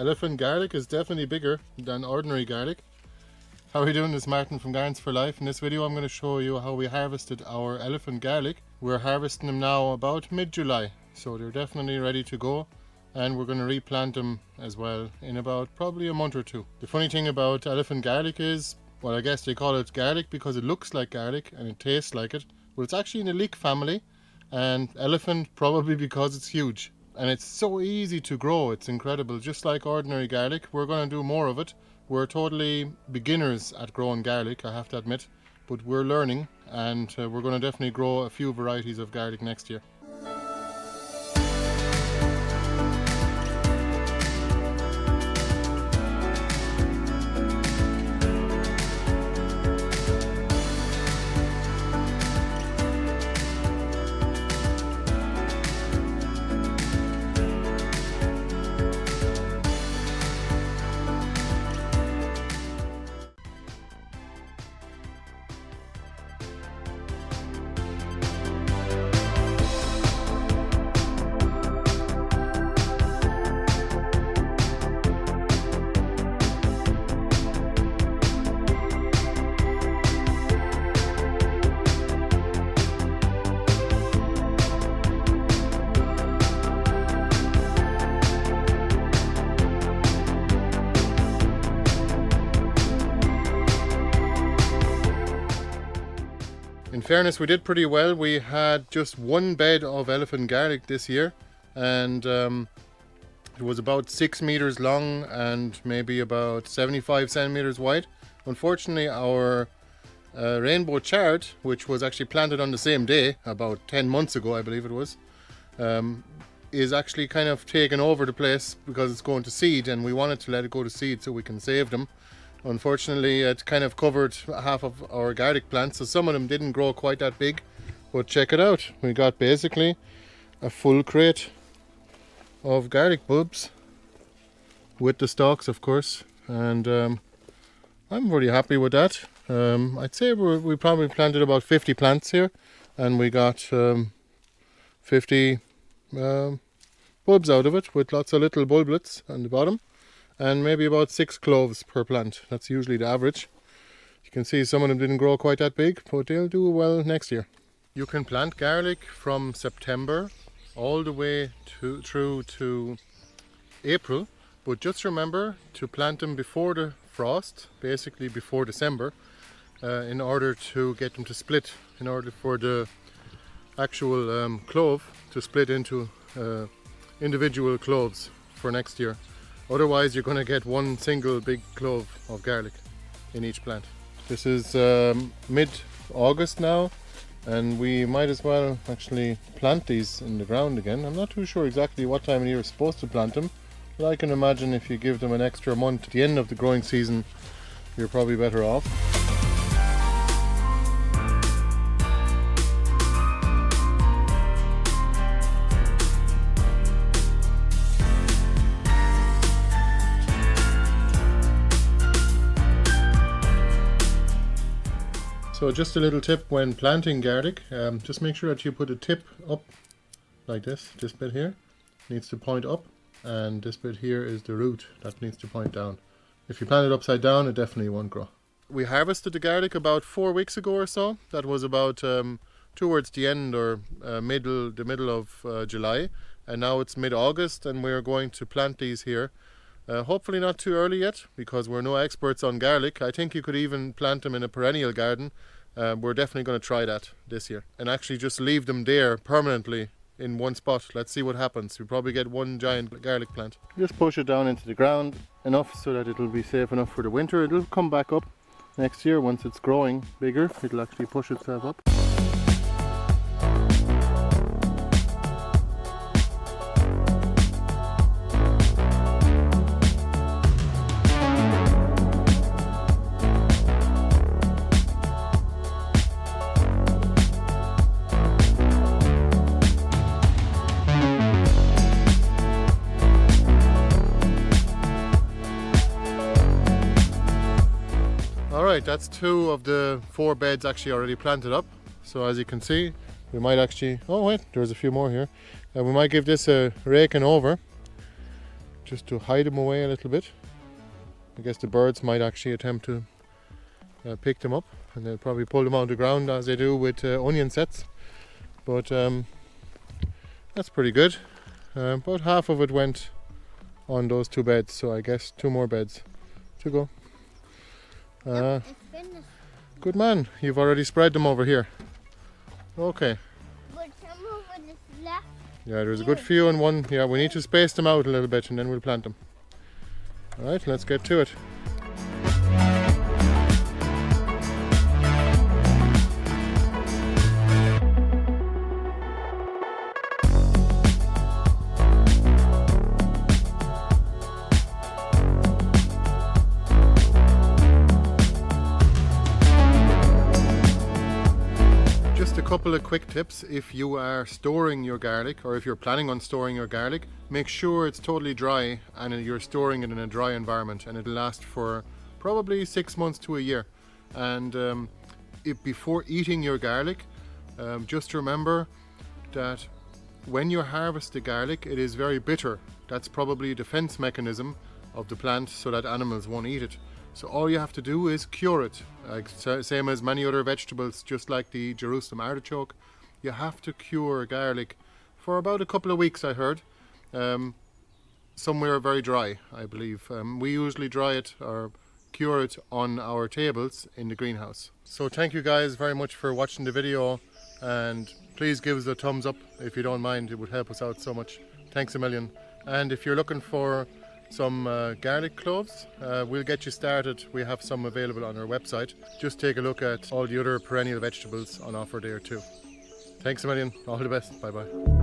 Elephant garlic is definitely bigger than ordinary garlic. How are we doing? This is Martin from Gardens for Life. In this video I'm going to show you how we harvested our elephant garlic. We're harvesting them now about mid-July, so they're definitely ready to go, and we're going to replant them as well in about probably a month or two. The funny thing about elephant garlic is, well, I guess they call it garlic because it looks like garlic and it tastes like it, but it's actually in the leek family, and elephant probably because it's huge. And it's so easy to grow, it's incredible. Just like ordinary garlic, we're going to do more of it. We're totally beginners at growing garlic, I have to admit, but we're learning, and we're going to definitely grow a few varieties of garlic next year. In fairness, we did pretty well. We had just one bed of elephant garlic this year, and it was about 6 meters long and maybe about 75 centimeters wide. Unfortunately, our rainbow chard, which was actually planted on the same day, about 10 months ago I believe it was, is actually kind of taken over the place because it's going to seed, and we wanted to let it go to seed so we can save them. Unfortunately, it kind of covered half of our garlic plants, so some of them didn't grow quite that big. But check it out, we got basically a full crate of garlic bulbs with the stalks, of course, and I'm really happy with that. I'd say we probably planted about 50 plants here, and we got 50 bulbs out of it, with lots of little bulblets on the bottom, and maybe about 6 cloves per plant. That's usually the average. You can see some of them didn't grow quite that big, but they'll do well next year. You can plant garlic from September all the way through to April, but just remember to plant them before the frost, basically before December, in order to get them to split, in order for the actual clove to split into individual cloves for next year. Otherwise you're going to get one single big clove of garlic in each plant. This is mid-August now, and we might as well actually plant these in the ground again. I'm not too sure exactly what time of year you're supposed to plant them, but I can imagine if you give them an extra month at the end of the growing season, you're probably better off. So just a little tip when planting garlic, just make sure that you put a tip up like this. This bit here needs to point up, and this bit here is the root that needs to point down. If you plant it upside down, it definitely won't grow. We harvested the garlic about 4 weeks ago or so. That was about towards the end or the middle of July, and now it's mid-August, and we're going to plant these here. Hopefully not too early yet, because we're no experts on garlic. I think you could even plant them in a perennial garden. We're definitely going to try that this year, and actually just leave them there permanently in one spot. Let's see what happens. We probably get one giant garlic plant. Just push it down into the ground enough so that it'll be safe enough for the winter. It'll come back up next year once it's growing bigger. It'll actually push itself up. Alright, that's 2 of the 4 beds actually already planted up. So as you can see, we might actually, oh wait, there's a few more here. We might give this a raking over just to hide them away a little bit. I guess the birds might actually attempt to pick them up, and they'll probably pull them out of the ground as they do with onion sets. But that's pretty good. About half of it went on those 2 beds, so I guess 2 more beds to go. Yep, it's finished. Good man, you've already spread them over here. Okay. But some of it is left. Yeah, there's a good few in one. Yeah, we need to space them out a little bit and then we'll plant them. Alright, let's get to it. Just a couple of quick tips. If you are storing your garlic, or if you're planning on storing your garlic, make sure it's totally dry and you're storing it in a dry environment, and it'll last for probably 6 months to a year. And if before eating your garlic, just remember that when you harvest the garlic, it is very bitter. That's probably a defense mechanism of the plant so that animals won't eat it. So all you have to do is cure it, like same as many other vegetables, just like the Jerusalem artichoke. You have to cure garlic for about a couple of weeks, I heard. Somewhere very dry, I believe. We usually dry it or cure it on our tables in the greenhouse. So thank you guys very much for watching the video, and please give us a thumbs up if you don't mind. It would help us out so much. Thanks a million. And if you're looking for some garlic cloves, we'll get you started. We have some available on our website. Just take a look at all the other perennial vegetables on offer there too. Thanks a million. All the best. Bye bye.